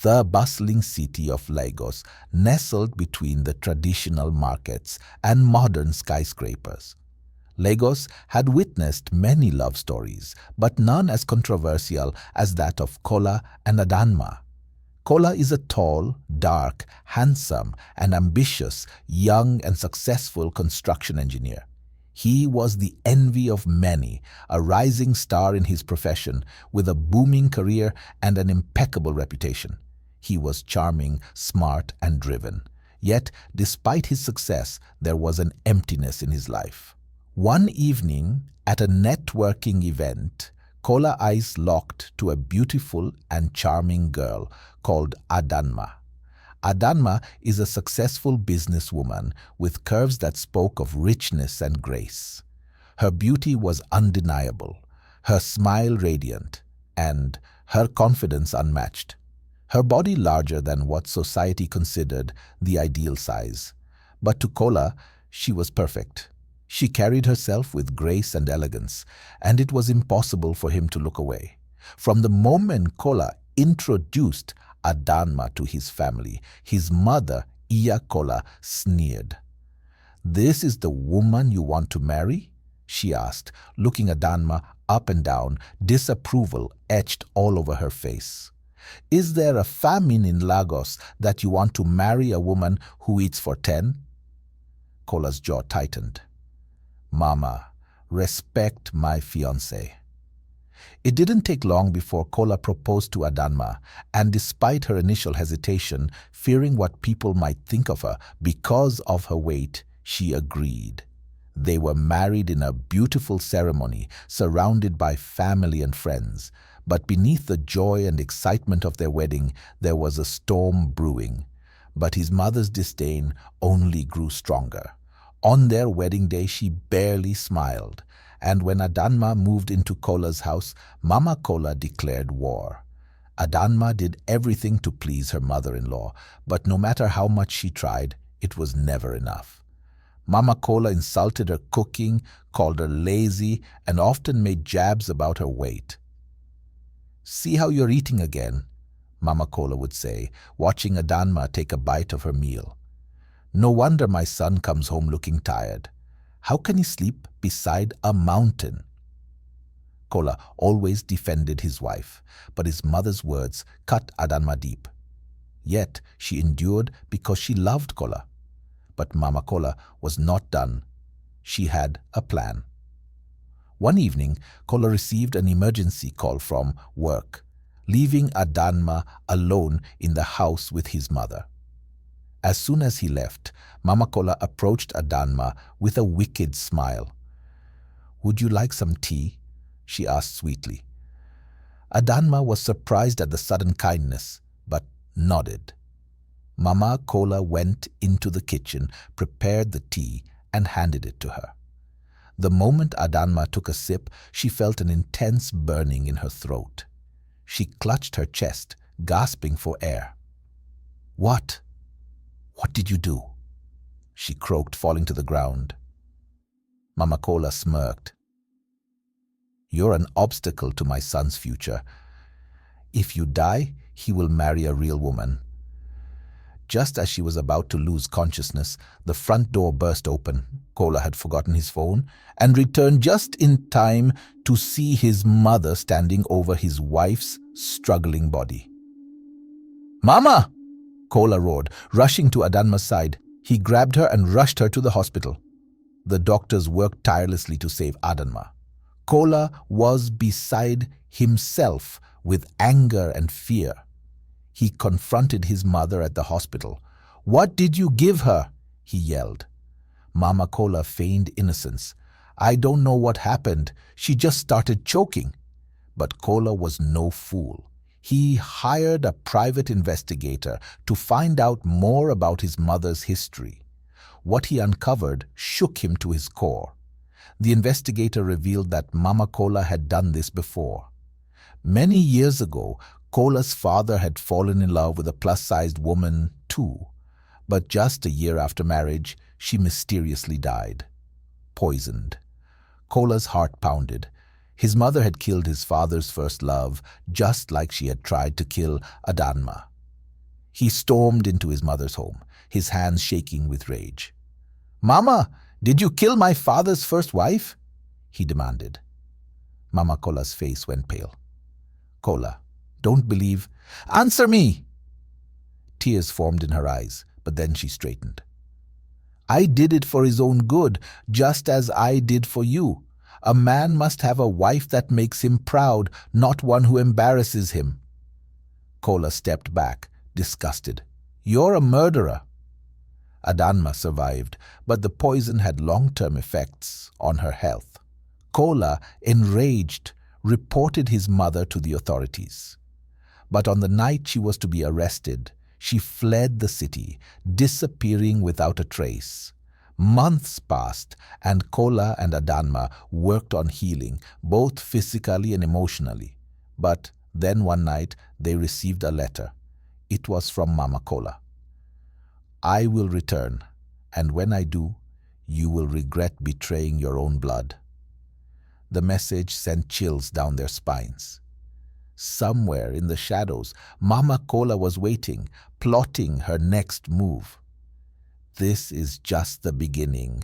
the bustling city of Lagos, nestled between the traditional markets and modern skyscrapers. Lagos had witnessed many love stories, but none as controversial as that of Kola and Adanma. Kola is a tall, dark, handsome, and ambitious young and successful construction engineer. He was the envy of many, a rising star in his profession with a booming career and an impeccable reputation. He was charming, smart, and driven. Yet, despite his success, there was an emptiness in his life. One evening, at a networking event, Kola eyes locked to a beautiful and charming girl called Adanma. Adanma is a successful businesswoman with curves that spoke of richness and grace. Her beauty was undeniable, her smile radiant, and her confidence unmatched. Her body larger than what society considered the ideal size. But to Kola, she was perfect. She carried herself with grace and elegance, and it was impossible for him to look away. From the moment Kola introduced Adanma to his family, his mother, Iya Kola, sneered. "This is the woman you want to marry?" she asked, looking Adanma up and down, disapproval etched all over her face. "Is there a famine in Lagos that you want to marry a woman who eats for 10? Kola's jaw tightened. "Mama, respect my fiancé." It didn't take long before Kola proposed to Adanma, and despite her initial hesitation, fearing what people might think of her because of her weight, she agreed. They were married in a beautiful ceremony, surrounded by family and friends. But beneath the joy and excitement of their wedding, there was a storm brewing. But his mother's disdain only grew stronger. On their wedding day, she barely smiled. And when Adanma moved into Kola's house, Mama Kola declared war. Adanma did everything to please her mother-in-law, but no matter how much she tried, it was never enough. Mama Kola insulted her cooking, called her lazy, and often made jabs about her weight. "See how you're eating again," Mama Kola would say, watching Adanma take a bite of her meal. "No wonder my son comes home looking tired. How can he sleep beside a mountain?" Kola always defended his wife, but his mother's words cut Adanma deep. Yet she endured because she loved Kola. But Mama Kola was not done. She had a plan. One evening, Kola received an emergency call from work, leaving Adanma alone in the house with his mother. As soon as he left, Mama Kola approached Adanma with a wicked smile. "Would you like some tea?" she asked sweetly. Adanma was surprised at the sudden kindness, but nodded. Mama Kola went into the kitchen, prepared the tea, and handed it to her. The moment Adanma took a sip, she felt an intense burning in her throat. She clutched her chest, gasping for air. "What? What did you do?" she croaked, falling to the ground. Mama Kola smirked. "You're an obstacle to my son's future. If you die, he will marry a real woman." Just as she was about to lose consciousness, the front door burst open. Kola had forgotten his phone and returned just in time to see his mother standing over his wife's struggling body. "Mama!" Kola roared, rushing to Adanma's side. He grabbed her and rushed her to the hospital. The doctors worked tirelessly to save Adanma. Kola was beside himself with anger and fear. He confronted his mother at the hospital. "What did you give her?" he yelled. Mama Kola feigned innocence. "I don't know what happened. She just started choking." But Kola was no fool. He hired a private investigator to find out more about his mother's history. What he uncovered shook him to his core. The investigator revealed that Mama Kola had done this before. Many years ago, Kola's father had fallen in love with a plus-sized woman too, but just a year after marriage, she mysteriously died. Poisoned. Kola's heart pounded. His mother had killed his father's first love, just like she had tried to kill Adanma. He stormed into his mother's home, his hands shaking with rage. "Mama, did you kill my father's first wife?" he demanded. Mama Kola's face went pale. "Kola, don't believe. Answer me!" Tears formed in her eyes, but then she straightened. "I did it for his own good, just as I did for you. A man must have a wife that makes him proud, not one who embarrasses him." Kola stepped back, disgusted. "You're a murderer." Adanma survived, but the poison had long-term effects on her health. Kola, enraged, reported his mother to the authorities. But on the night she was to be arrested, she fled the city, disappearing without a trace. Months passed, and Kola and Adanma worked on healing, both physically and emotionally. But then one night they received a letter. It was from Mama Kola. "I will return, and when I do, you will regret betraying your own blood." The message sent chills down their spines. Somewhere in the shadows, Mama Kola was waiting, plotting her next move. "This is just the beginning,"